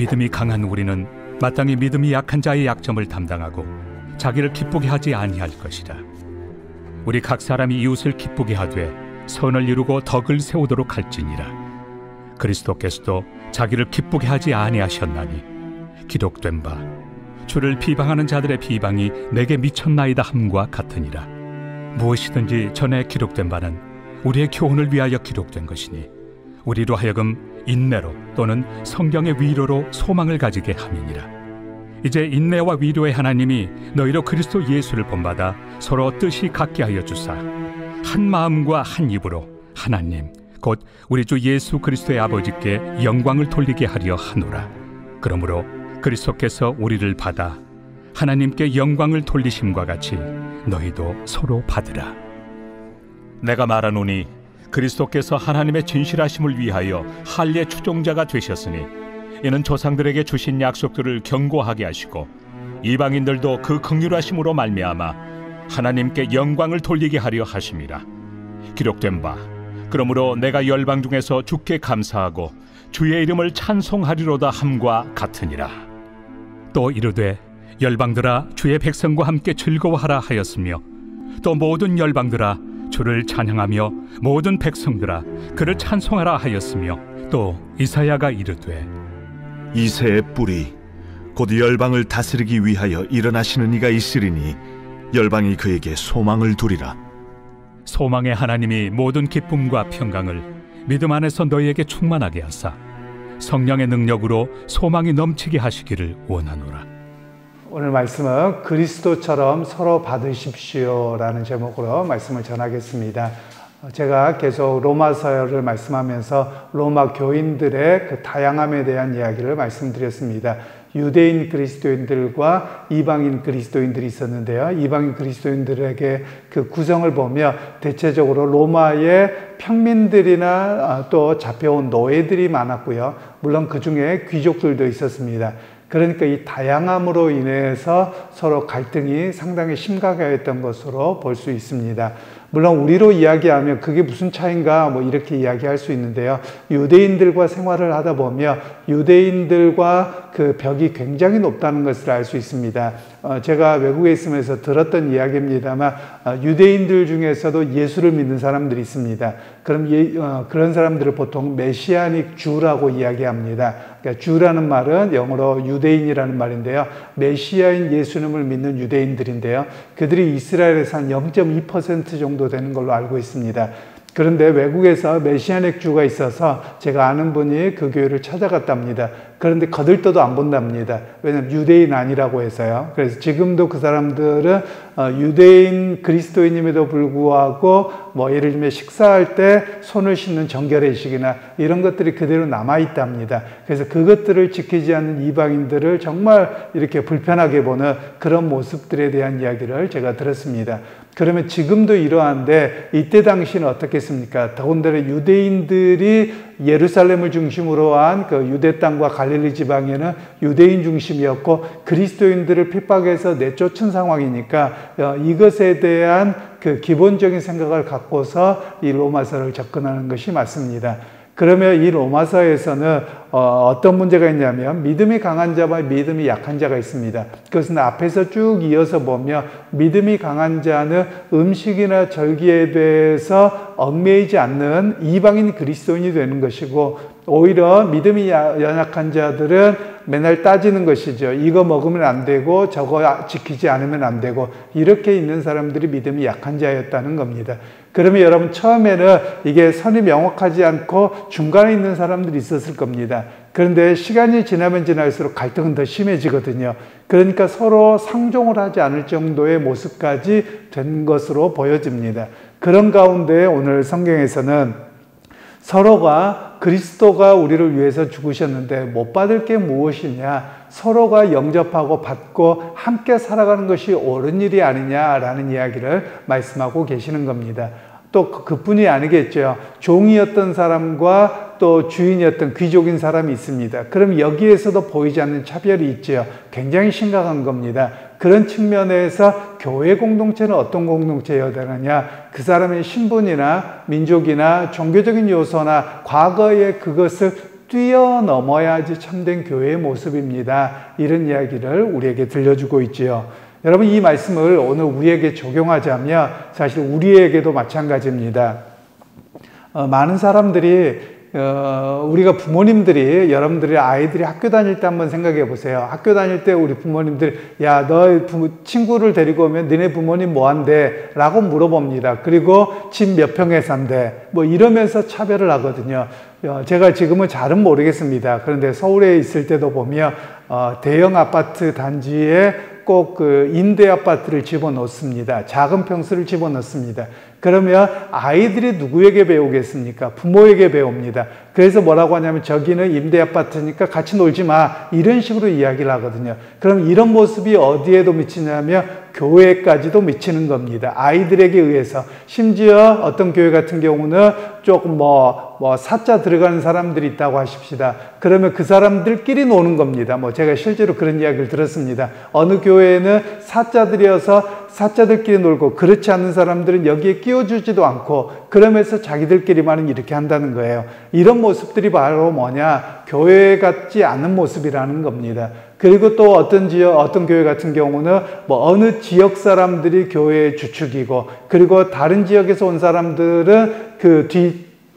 믿음이 강한 우리는 마땅히 믿음이 약한 자의 약점을 담당하고 자기를 기쁘게 하지 아니할 것이라. 우리 각 사람이 이웃을 기쁘게 하되 선을 이루고 덕을 세우도록 할지니라. 그리스도께서도 자기를 기쁘게 하지 아니하셨나니 기록된 바 주를 비방하는 자들의 비방이 내게 미쳤나이다 함과 같으니라. 무엇이든지 전에 기록된 바는 우리의 교훈을 위하여 기록된 것이니 우리로 하여금 인내로 또는 성경의 위로로 소망을 가지게 함이니라. 이제 인내와 위로의 하나님이 너희로 그리스도 예수를 본받아 서로 뜻이 같게 하여 주사 한 마음과 한 입으로 하나님 곧 우리 주 예수 그리스도의 아버지께 영광을 돌리게 하려 하노라. 그러므로 그리스도께서 우리를 받아 하나님께 영광을 돌리심과 같이 너희도 서로 받으라. 내가 말하노니 그리스도께서 하나님의 진실하심을 위하여 할례 추종자가 되셨으니 이는 조상들에게 주신 약속들을 견고하게 하시고 이방인들도 그 긍휼하심으로 말미암아 하나님께 영광을 돌리게 하려 하심이라. 기록된 바 그러므로 내가 열방 중에서 주께 감사하고 주의 이름을 찬송하리로다 함과 같으니라. 또 이르되 열방들아 주의 백성과 함께 즐거워하라 하였으며 또 모든 열방들아 주를 찬양하며 모든 백성들아 그를 찬송하라 하였으며 또 이사야가 이르되 이새의 뿌리 곧 열방을 다스리기 위하여 일어나시는 이가 있으리니 열방이 그에게 소망을 두리라. 소망의 하나님이 모든 기쁨과 평강을 믿음 안에서 너희에게 충만하게 하사 성령의 능력으로 소망이 넘치게 하시기를 원하노라. 오늘 말씀은 그리스도처럼 서로 받으십시오 라는 제목으로 말씀을 전하겠습니다. 제가 계속 로마서를 말씀하면서 로마 교인들의 그 다양함에 대한 이야기를 말씀드렸습니다. 유대인 그리스도인들과 이방인 그리스도인들이 있었는데요. 이방인 그리스도인들에게 그 구성을 보며 대체적으로 로마의 평민들이나 또 잡혀온 노예들이 많았고요. 물론 그 중에 귀족들도 있었습니다. 그러니까 이 다양함으로 인해서 서로 갈등이 상당히 심각했던 것으로 볼 수 있습니다. 물론 우리로 이야기하면 그게 무슨 차이인가 뭐 이렇게 이야기할 수 있는데요. 유대인들과 생활을 하다 보면 유대인들과 그 벽이 굉장히 높다는 것을 알 수 있습니다. 제가 외국에 있으면서 들었던 이야기입니다만 유대인들 중에서도 예수를 믿는 사람들이 있습니다. 그럼 그런 사람들을 보통 메시아닉 주라고 이야기합니다. 그러니까 주라는 말은 영어로 유대인이라는 말인데요. 메시아인 예수님을 믿는 유대인들인데요. 그들이 이스라엘에서 한 0.2% 정도 되는 걸로 알고 있습니다. 그런데 외국에서 메시아닉 주가 있어서 제가 아는 분이 그 교회를 찾아갔답니다. 그런데 거들떠도 안 본답니다. 왜냐하면 유대인 아니라고 해서요. 그래서 지금도 그 사람들은 유대인 그리스도인임에도 불구하고 뭐 예를 들면 식사할 때 손을 씻는 정결의식이나 이런 것들이 그대로 남아있답니다. 그래서 그것들을 지키지 않는 이방인들을 정말 이렇게 불편하게 보는 그런 모습들에 대한 이야기를 제가 들었습니다. 그러면 지금도 이러한데 이때 당시는 어떻겠습니까? 더군다나 유대인들이 예루살렘을 중심으로 한 그 유대 땅과 갈릴리 지방에는 유대인 중심이었고 그리스도인들을 핍박해서 내쫓은 상황이니까 이것에 대한 그 기본적인 생각을 갖고서 이 로마서를 접근하는 것이 맞습니다. 그러면 이 로마서에서는 어떤 문제가 있냐면 믿음이 강한 자와 믿음이 약한 자가 있습니다. 그것은 앞에서 쭉 이어서 보면 믿음이 강한 자는 음식이나 절기에 대해서 얽매이지 않는 이방인 그리스도인이 되는 것이고 오히려 믿음이 연약한 자들은 맨날 따지는 것이죠. 이거 먹으면 안 되고 저거 지키지 않으면 안 되고 이렇게 있는 사람들이 믿음이 약한 자였다는 겁니다. 그러면 여러분 처음에는 이게 선이 명확하지 않고 중간에 있는 사람들이 있었을 겁니다. 그런데 시간이 지나면 지날수록 갈등은 더 심해지거든요. 그러니까 서로 상종을 하지 않을 정도의 모습까지 된 것으로 보여집니다. 그런 가운데 오늘 성경에서는 서로가 그리스도가 우리를 위해서 죽으셨는데 못 받을 게 무엇이냐, 서로가 영접하고 받고 함께 살아가는 것이 옳은 일이 아니냐라는 이야기를 말씀하고 계시는 겁니다. 또 그뿐이 아니겠죠. 종이었던 사람과 또 주인이었던 귀족인 사람이 있습니다. 그럼 여기에서도 보이지 않는 차별이 있죠. 굉장히 심각한 겁니다. 그런 측면에서 교회 공동체는 어떤 공동체여야 되느냐, 그 사람의 신분이나 민족이나 종교적인 요소나 과거의 그것을 뛰어넘어야지 참된 교회의 모습입니다. 이런 이야기를 우리에게 들려주고 있지요. 여러분, 이 말씀을 오늘 우리에게 적용하자면 사실 우리에게도 마찬가지입니다. 많은 사람들이 우리가 부모님들이 여러분들의 아이들이 학교 다닐 때 한번 생각해 보세요. 학교 다닐 때 우리 부모님들이 야, 너 친구를 데리고 오면 너네 부모님 뭐 한대? 라고 물어봅니다. 그리고 집 몇 평에 산대? 뭐 이러면서 차별을 하거든요. 제가 지금은 잘은 모르겠습니다. 그런데 서울에 있을 때도 보면 대형 아파트 단지에 꼭 그 임대 아파트를 집어넣습니다. 작은 평수를 집어넣습니다. 그러면 아이들이 누구에게 배우겠습니까? 부모에게 배웁니다. 그래서 뭐라고 하냐면 저기는 임대 아파트니까 같이 놀지 마. 이런 식으로 이야기를 하거든요. 그럼 이런 모습이 어디에도 미치냐면 교회까지도 미치는 겁니다. 아이들에게 의해서. 심지어 어떤 교회 같은 경우는 조금 사자 들어가는 사람들이 있다고 하십시다. 그러면 그 사람들끼리 노는 겁니다. 제가 실제로 그런 이야기를 들었습니다. 어느 교회에는 사자들이어서 사자들끼리 놀고 그렇지 않은 사람들은 여기에 끼워주지도 않고 그러면서 자기들끼리만 이렇게 한다는 거예요. 이런 모습들이 바로 뭐냐? 교회 같지 않은 모습이라는 겁니다. 그리고 또 어떤 교회 같은 경우는 어느 지역 사람들이 교회의 주축이고 그리고 다른 지역에서 온 사람들은 그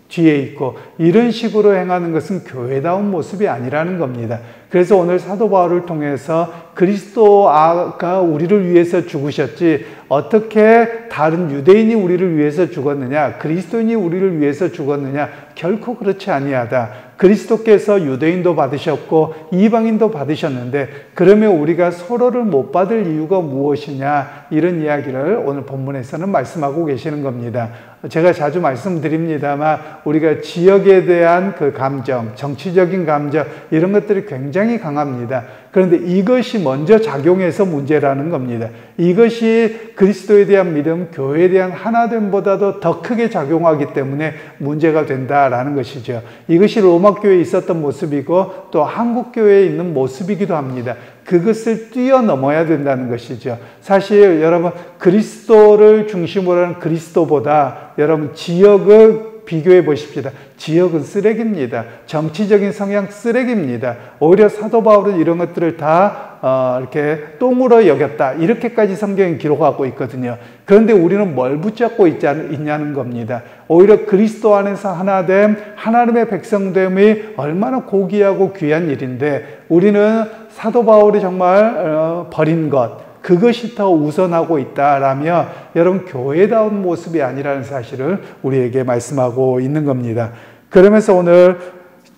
뒤에 있고 이런 식으로 행하는 것은 교회다운 모습이 아니라는 겁니다. 그래서 오늘 사도 바울을 통해서 그리스도가 우리를 위해서 죽으셨지 어떻게 다른 유대인이 우리를 위해서 죽었느냐, 그리스도인이 우리를 위해서 죽었느냐, 결코 그렇지 아니하다. 그리스도께서 유대인도 받으셨고 이방인도 받으셨는데 그러면 우리가 서로를 못 받을 이유가 무엇이냐, 이런 이야기를 오늘 본문에서는 말씀하고 계시는 겁니다. 제가 자주 말씀드립니다만 우리가 지역에 대한 그 감정, 정치적인 감정 이런 것들이 굉장히 강합니다. 그런데 이것이 먼저 작용해서 문제라는 겁니다. 이것이 그리스도에 대한 믿음, 교회에 대한 하나됨보다도 더 크게 작용하기 때문에 문제가 된다라는 것이죠. 이것이 로마 교회에 있었던 모습이고 또 한국 교회에 있는 모습이기도 합니다. 그것을 뛰어넘어야 된다는 것이죠. 사실 여러분 그리스도를 중심으로 하는 그리스도보다 여러분 지역을 비교해 보십시다. 지역은 쓰레기입니다. 정치적인 성향 쓰레기입니다. 오히려 사도 바울은 이런 것들을 다 이렇게 똥으로 여겼다. 이렇게까지 성경이 기록하고 있거든요. 그런데 우리는 뭘 붙잡고 있냐는 겁니다. 오히려 그리스도 안에서 하나됨, 하나님의 백성됨이 얼마나 고귀하고 귀한 일인데 우리는 사도 바울이 정말 버린 것, 그것이 더 우선하고 있다라면 여러분 교회다운 모습이 아니라는 사실을 우리에게 말씀하고 있는 겁니다. 그러면서 오늘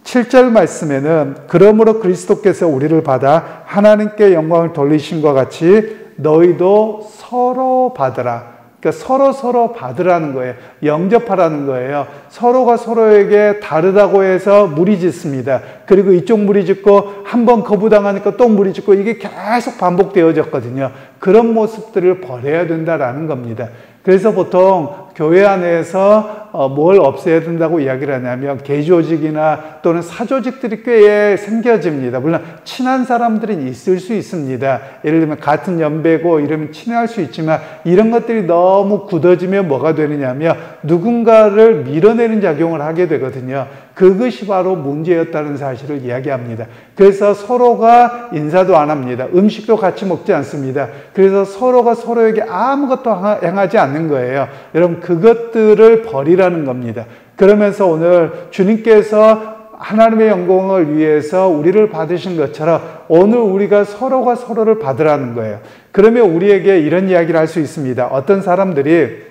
7절 말씀에는 그러므로 그리스도께서 우리를 받아 하나님께 영광을 돌리신 것 같이 너희도 서로 받으라. 그러니까 서로 받으라는 거예요. 영접하라는 거예요. 서로가 서로에게 다르다고 해서 무리짓습니다. 그리고 이쪽 무리짓고 한번 거부당하니까 또 무리짓고 이게 계속 반복되어졌거든요. 그런 모습들을 버려야 된다라는 겁니다. 그래서 보통 교회 안에서 뭘 없애야 된다고 이야기를 하냐면 개조직이나 또는 사조직들이 꽤 생겨집니다. 물론 친한 사람들은 있을 수 있습니다. 예를 들면 같은 연배고 이러면 친할 수 있지만 이런 것들이 너무 굳어지면 뭐가 되느냐면 누군가를 밀어내는 작용을 하게 되거든요. 그것이 바로 문제였다는 사실을 이야기합니다. 그래서 서로가 인사도 안 합니다. 음식도 같이 먹지 않습니다. 그래서 서로가 서로에게 아무것도 행하지 않는 거예요. 여러분 그것들을 버리라는 겁니다. 그러면서 오늘 주님께서 하나님의 영광을 위해서 우리를 받으신 것처럼 오늘 우리가 서로가 서로를 받으라는 거예요. 그러면 우리에게 이런 이야기를 할 수 있습니다. 어떤 사람들이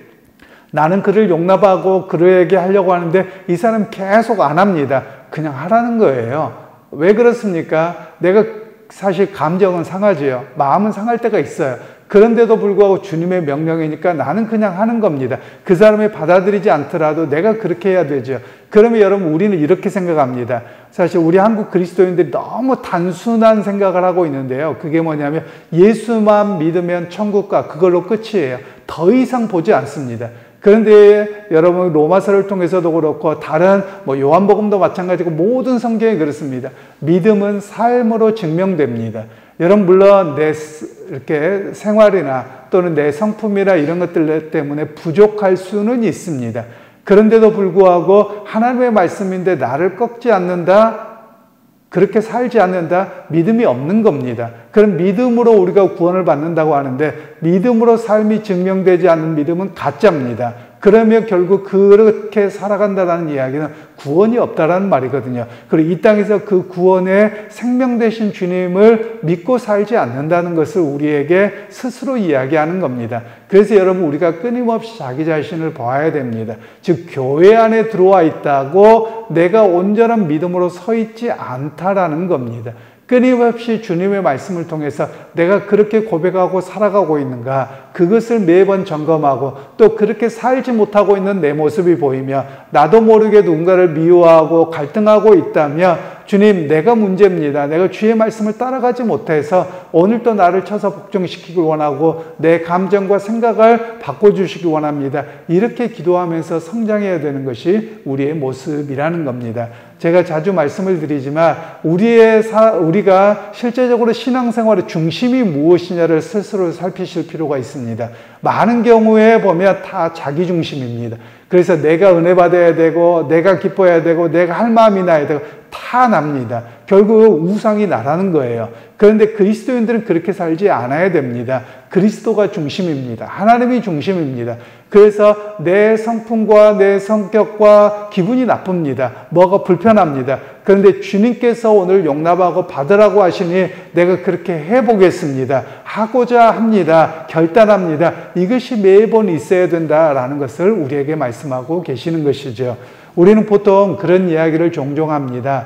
나는 그를 용납하고 그에게 하려고 하는데 이 사람 계속 안 합니다. 그냥 하라는 거예요. 왜 그렇습니까? 내가 사실 감정은 상하지요. 마음은 상할 때가 있어요. 그런데도 불구하고 주님의 명령이니까 나는 그냥 하는 겁니다. 그 사람이 받아들이지 않더라도 내가 그렇게 해야 되죠. 그러면 여러분 우리는 이렇게 생각합니다. 사실 우리 한국 그리스도인들이 너무 단순한 생각을 하고 있는데요. 그게 뭐냐면 예수만 믿으면 천국 가 그걸로 끝이에요. 더 이상 보지 않습니다. 그런데 여러분 로마서를 통해서도 그렇고 다른 요한복음도 마찬가지고 모든 성경이 그렇습니다. 믿음은 삶으로 증명됩니다. 여러분 물론 내 이렇게 생활이나 또는 내 성품이나 이런 것들 때문에 부족할 수는 있습니다. 그런데도 불구하고 하나님의 말씀인데 나를 꺾지 않는다? 그렇게 살지 않는다? 믿음이 없는 겁니다. 그럼 믿음으로 우리가 구원을 받는다고 하는데 믿음으로 삶이 증명되지 않는 믿음은 가짜입니다. 그러면 결국 그렇게 살아간다는 이야기는 구원이 없다라는 말이거든요. 그리고 이 땅에서 그 구원의 생명 되신 주님을 믿고 살지 않는다는 것을 우리에게 스스로 이야기하는 겁니다. 그래서 여러분 우리가 끊임없이 자기 자신을 봐야 됩니다. 즉 교회 안에 들어와 있다고 내가 온전한 믿음으로 서 있지 않다라는 겁니다. 끊임없이 주님의 말씀을 통해서 내가 그렇게 고백하고 살아가고 있는가, 그것을 매번 점검하고 또 그렇게 살지 못하고 있는 내 모습이 보이며 나도 모르게 누군가를 미워하고 갈등하고 있다며 주님, 내가 문제입니다. 내가 주의 말씀을 따라가지 못해서 오늘 또 나를 쳐서 복종시키길 원하고 내 감정과 생각을 바꿔주시기 원합니다. 이렇게 기도하면서 성장해야 되는 것이 우리의 모습이라는 겁니다. 제가 자주 말씀을 드리지만 우리가 실제적으로 신앙생활의 중심이 무엇이냐를 스스로 살피실 필요가 있습니다. 많은 경우에 보면 다 자기 중심입니다. 그래서 내가 은혜 받아야 되고 내가 기뻐해야 되고 내가 할 마음이 나야 되고 다 납니다. 결국 우상이 나라는 거예요. 그런데 그리스도인들은 그렇게 살지 않아야 됩니다. 그리스도가 중심입니다. 하나님이 중심입니다. 그래서 내 성품과 내 성격과 기분이 나쁩니다. 뭐가 불편합니다. 그런데 주님께서 오늘 용납하고 받으라고 하시니 내가 그렇게 해보겠습니다. 하고자 합니다. 결단합니다. 이것이 매번 있어야 된다라는 것을 우리에게 말씀하고 계시는 것이죠. 우리는 보통 그런 이야기를 종종 합니다.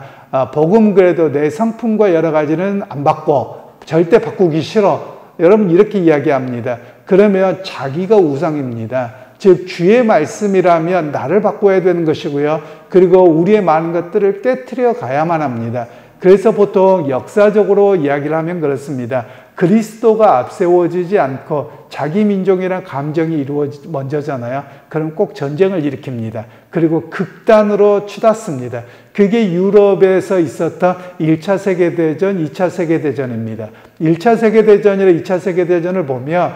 복음 그래도 내 성품과 여러 가지는 안 바꿔. 절대 바꾸기 싫어. 여러분 이렇게 이야기합니다. 그러면 자기가 우상입니다. 즉 주의 말씀이라면 나를 바꿔야 되는 것이고요. 그리고 우리의 많은 것들을 떼트려 가야만 합니다. 그래서 보통 역사적으로 이야기를 하면 그렇습니다. 그리스도가 앞세워지지 않고 자기 민족이란 감정이 먼저잖아요. 그럼 꼭 전쟁을 일으킵니다. 그리고 극단으로 치닫습니다. 그게 유럽에서 있었던 1차 세계대전, 2차 세계대전입니다. 1차 세계대전이나 2차 세계대전을 보면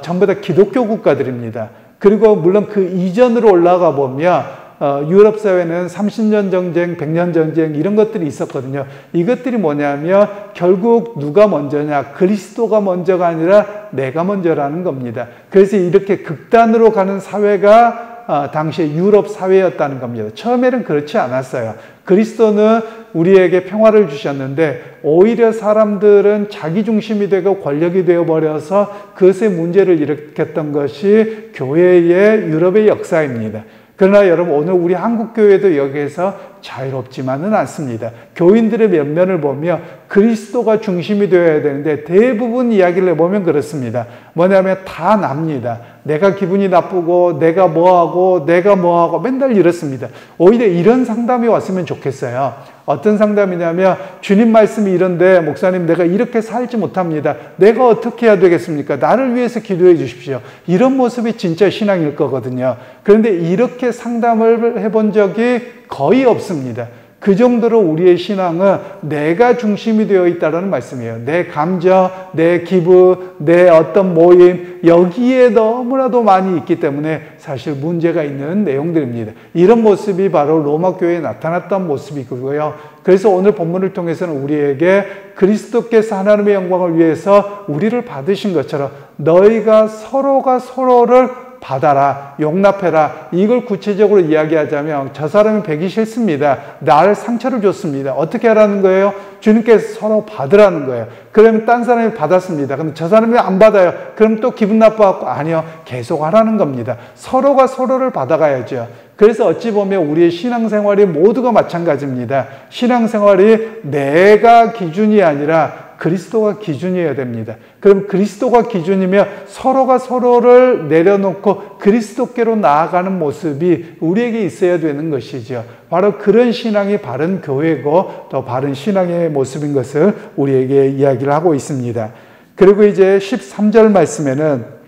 전부 다 기독교 국가들입니다. 그리고 물론 그 이전으로 올라가 보면 유럽 사회는 30년 전쟁, 100년 전쟁 이런 것들이 있었거든요. 이것들이 뭐냐면 결국 누가 먼저냐? 그리스도가 먼저가 아니라 내가 먼저라는 겁니다. 그래서 이렇게 극단으로 가는 사회가 당시에 유럽 사회였다는 겁니다. 처음에는 그렇지 않았어요. 그리스도는 우리에게 평화를 주셨는데 오히려 사람들은 자기 중심이 되고 권력이 되어버려서 그것에 문제를 일으켰던 것이 교회의 유럽의 역사입니다. 그러나 여러분 오늘 우리 한국교회도 여기에서 자유롭지만은 않습니다. 교인들의 면면을 보며 그리스도가 중심이 되어야 되는데 대부분 이야기를 해보면 그렇습니다. 뭐냐면 다 납니다. 내가 기분이 나쁘고 내가 뭐하고 맨날 이렇습니다. 오히려 이런 상담이 왔으면 좋겠어요. 어떤 상담이냐면 주님 말씀이 이런데 목사님 내가 이렇게 살지 못합니다. 내가 어떻게 해야 되겠습니까? 나를 위해서 기도해 주십시오. 이런 모습이 진짜 신앙일 거거든요. 그런데 이렇게 상담을 해본 적이 거의 없습니다. 그 정도로 우리의 신앙은 내가 중심이 되어 있다는 말씀이에요. 내 감정, 내 기분, 내 어떤 모임 여기에 너무나도 많이 있기 때문에 사실 문제가 있는 내용들입니다. 이런 모습이 바로 로마 교회에 나타났던 모습이고요. 그래서 오늘 본문을 통해서는 우리에게 그리스도께서 하나님의 영광을 위해서 우리를 받으신 것처럼 너희가 서로가 서로를 받아라, 용납해라. 이걸 구체적으로 이야기하자면 저 사람이 배기 싫습니다. 나를 상처를 줬습니다. 어떻게 하라는 거예요? 주님께서 서로 받으라는 거예요. 그러면 딴 사람이 받았습니다. 근데 저 사람이 안 받아요. 그럼 또 기분 나빠갖고 아니요. 계속 하라는 겁니다. 서로가 서로를 받아가야죠. 그래서 어찌 보면 우리의 신앙생활이 모두가 마찬가지입니다. 신앙생활이 내가 기준이 아니라 그리스도가 기준이어야 됩니다. 그럼 그리스도가 기준이면 서로가 서로를 내려놓고 그리스도께로 나아가는 모습이 우리에게 있어야 되는 것이죠. 바로 그런 신앙이 바른 교회고 또 바른 신앙의 모습인 것을 우리에게 이야기를 하고 있습니다. 그리고 이제 13절 말씀에는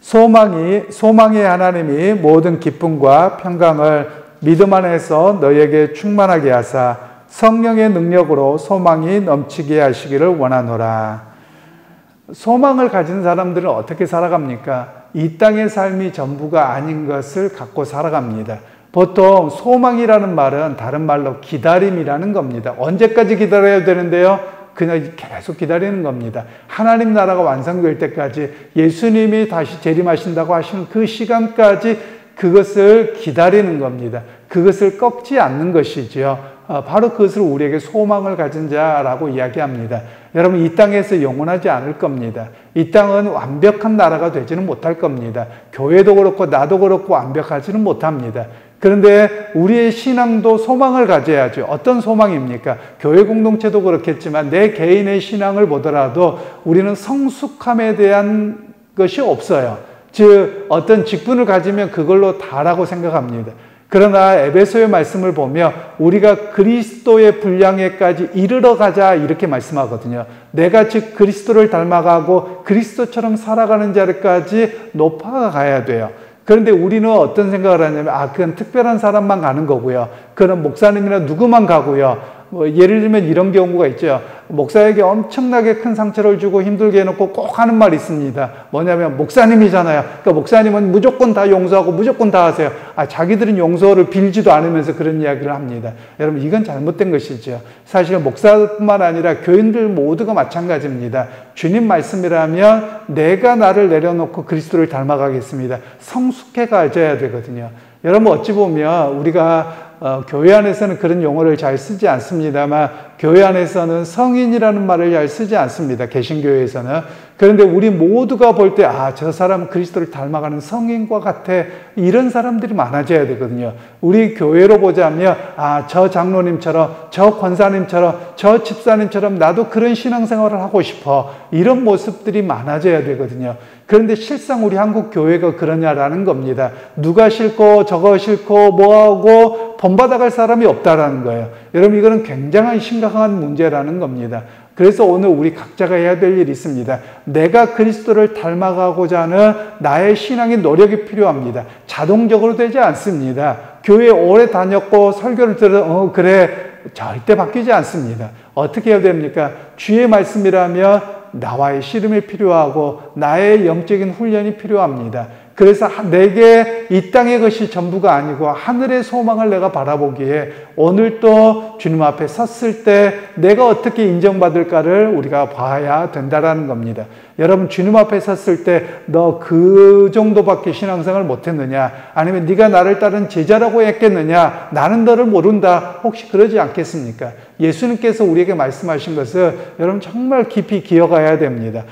소망의 하나님이 모든 기쁨과 평강을 믿음 안에서 너희에게 충만하게 하사 성령의 능력으로 소망이 넘치게 하시기를 원하노라. 소망을 가진 사람들은 어떻게 살아갑니까? 이 땅의 삶이 전부가 아닌 것을 갖고 살아갑니다. 보통 소망이라는 말은 다른 말로 기다림이라는 겁니다. 언제까지 기다려야 되는데요? 그냥 계속 기다리는 겁니다. 하나님 나라가 완성될 때까지, 예수님이 다시 재림하신다고 하시는 그 시간까지 그것을 기다리는 겁니다. 그것을 꺾지 않는 것이지요. 바로 그것을 우리에게 소망을 가진 자라고 이야기합니다. 여러분, 이 땅에서 영원하지 않을 겁니다. 이 땅은 완벽한 나라가 되지는 못할 겁니다. 교회도 그렇고 나도 그렇고 완벽하지는 못합니다. 그런데 우리의 신앙도 소망을 가져야죠. 어떤 소망입니까? 교회 공동체도 그렇겠지만 내 개인의 신앙을 보더라도 우리는 성숙함에 대한 것이 없어요. 즉 어떤 직분을 가지면 그걸로 다라고 생각합니다. 그러나 에베소의 말씀을 보면 우리가 그리스도의 분량에까지 이르러 가자 이렇게 말씀하거든요. 내가 즉 그리스도를 닮아가고 그리스도처럼 살아가는 자리까지 높아가야 돼요. 그런데 우리는 어떤 생각을 하냐면 그건 특별한 사람만 가는 거고요. 그건 목사님이나 누구만 가고요. 예를 들면 이런 경우가 있죠. 목사에게 엄청나게 큰 상처를 주고 힘들게 해놓고 꼭 하는 말이 있습니다. 뭐냐면 목사님이잖아요. 그러니까 목사님은 무조건 다 용서하고 무조건 다 하세요. 자기들은 용서를 빌지도 않으면서 그런 이야기를 합니다. 여러분, 이건 잘못된 것이죠. 사실 목사뿐만 아니라 교인들 모두가 마찬가지입니다. 주님 말씀이라면 내가 나를 내려놓고 그리스도를 닮아가겠습니다. 성숙해 가져야 되거든요. 여러분, 어찌 보면 우리가 교회 안에서는 그런 용어를 잘 쓰지 않습니다만 교회 안에서는 성인이라는 말을 잘 쓰지 않습니다. 개신교회에서는. 그런데 우리 모두가 볼 때 저 사람은 그리스도를 닮아가는 성인과 같아, 이런 사람들이 많아져야 되거든요. 우리 교회로 보자면 저 장로님처럼, 저 권사님처럼, 저 집사님처럼 나도 그런 신앙생활을 하고 싶어, 이런 모습들이 많아져야 되거든요. 그런데 실상 우리 한국 교회가 그러냐라는 겁니다. 누가 싫고 저거 싫고 뭐하고 본받아갈 사람이 없다라는 거예요. 여러분, 이거는 굉장히 심각한 문제라는 겁니다. 그래서 오늘 우리 각자가 해야 될 일이 있습니다. 내가 그리스도를 닮아가고자 하는 나의 신앙의 노력이 필요합니다. 자동적으로 되지 않습니다. 교회 오래 다녔고 설교를 들어서 그래, 절대 바뀌지 않습니다. 어떻게 해야 됩니까? 주의 말씀이라면 나와의 씨름이 필요하고 나의 영적인 훈련이 필요합니다. 그래서 내게 이 땅의 것이 전부가 아니고 하늘의 소망을 내가 바라보기에 오늘 또 주님 앞에 섰을 때 내가 어떻게 인정받을까를 우리가 봐야 된다라는 겁니다. 여러분, 주님 앞에 섰을 때 너 그 정도밖에 신앙생활을 못했느냐, 아니면 네가 나를 따른 제자라고 했겠느냐, 나는 너를 모른다, 혹시 그러지 않겠습니까? 예수님께서 우리에게 말씀하신 것을 여러분 정말 깊이 기억해야 됩니다.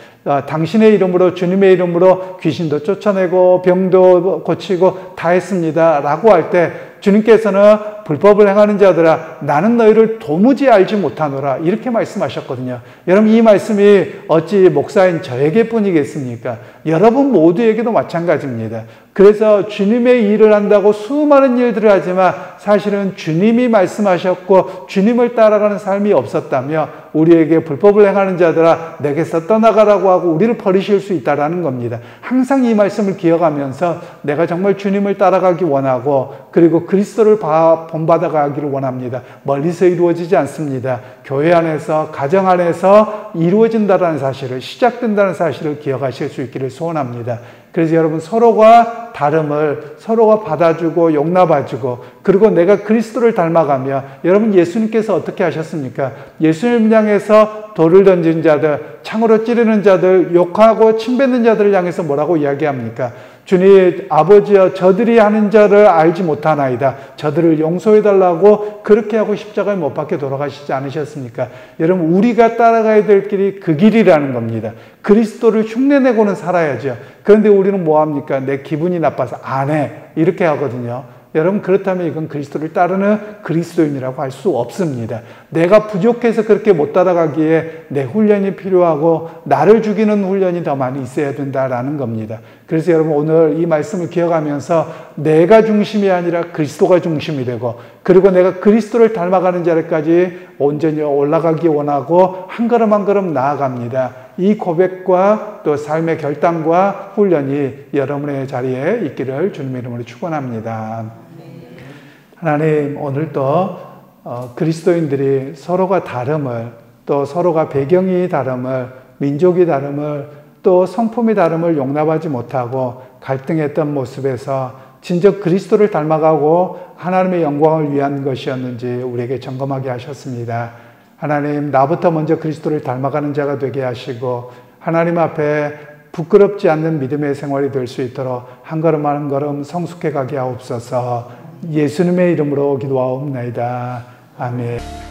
당신의 이름으로, 주님의 이름으로 귀신도 쫓아내고 병도 고치고 다 했습니다 라고 할 때 주님께서는 불법을 행하는 자들아 나는 너희를 도무지 알지 못하노라 이렇게 말씀하셨거든요. 여러분, 이 말씀이 어찌 목사인 저에게 뿐이겠습니까? 여러분 모두에게도 마찬가지입니다. 그래서 주님의 일을 한다고 수많은 일들을 하지만 사실은 주님이 말씀하셨고 주님을 따라가는 삶이 없었다며 우리에게 불법을 행하는 자들아 내게서 떠나가라고 하고 우리를 버리실 수 있다는 겁니다. 항상 이 말씀을 기억하면서 내가 정말 주님을 따라가기 원하고 그리고 그리스도를 본받아가기를 원합니다. 멀리서 이루어지지 않습니다. 교회 안에서, 가정 안에서 이루어진다는 사실을, 시작된다는 사실을 기억하실 수 있기를 소원합니다. 그래서 여러분, 서로가 다름을 서로가 받아주고 용납해주고 그리고 내가 그리스도를 닮아가며, 여러분 예수님께서 어떻게 하셨습니까? 예수님 향해서 돌을 던진 자들, 창으로 찌르는 자들, 욕하고 침뱉는 자들을 향해서 뭐라고 이야기합니까? 주님, 아버지여 저들이 하는 자를 알지 못하나이다. 저들을 용서해달라고 그렇게 하고 십자가에 못 박혀 돌아가시지 않으셨습니까? 여러분, 우리가 따라가야 될 길이 그 길이라는 겁니다. 그리스도를 흉내내고는 살아야죠. 그런데 우리는 뭐합니까? 내 기분이 나빠서 안 해, 이렇게 하거든요. 여러분, 그렇다면 이건 그리스도를 따르는 그리스도인이라고 할 수 없습니다. 내가 부족해서 그렇게 못 따라가기에 내 훈련이 필요하고 나를 죽이는 훈련이 더 많이 있어야 된다라는 겁니다. 그래서 여러분, 오늘 이 말씀을 기억하면서 내가 중심이 아니라 그리스도가 중심이 되고 그리고 내가 그리스도를 닮아가는 자리까지 온전히 올라가기 원하고 한 걸음 한 걸음 나아갑니다. 이 고백과 또 삶의 결단과 훈련이 여러분의 자리에 있기를 주님의 이름으로 축원합니다. 하나님, 오늘도 그리스도인들이 서로가 다름을, 또 서로가 배경이 다름을, 민족이 다름을, 또 성품이 다름을 용납하지 못하고 갈등했던 모습에서 진정 그리스도를 닮아가고 하나님의 영광을 위한 것이었는지 우리에게 점검하게 하셨습니다. 하나님, 나부터 먼저 그리스도를 닮아가는 자가 되게 하시고 하나님 앞에 부끄럽지 않는 믿음의 생활이 될 수 있도록 한 걸음 한 걸음 성숙해 가게 하옵소서. 예수님의 이름으로 기도하옵나이다. 아멘.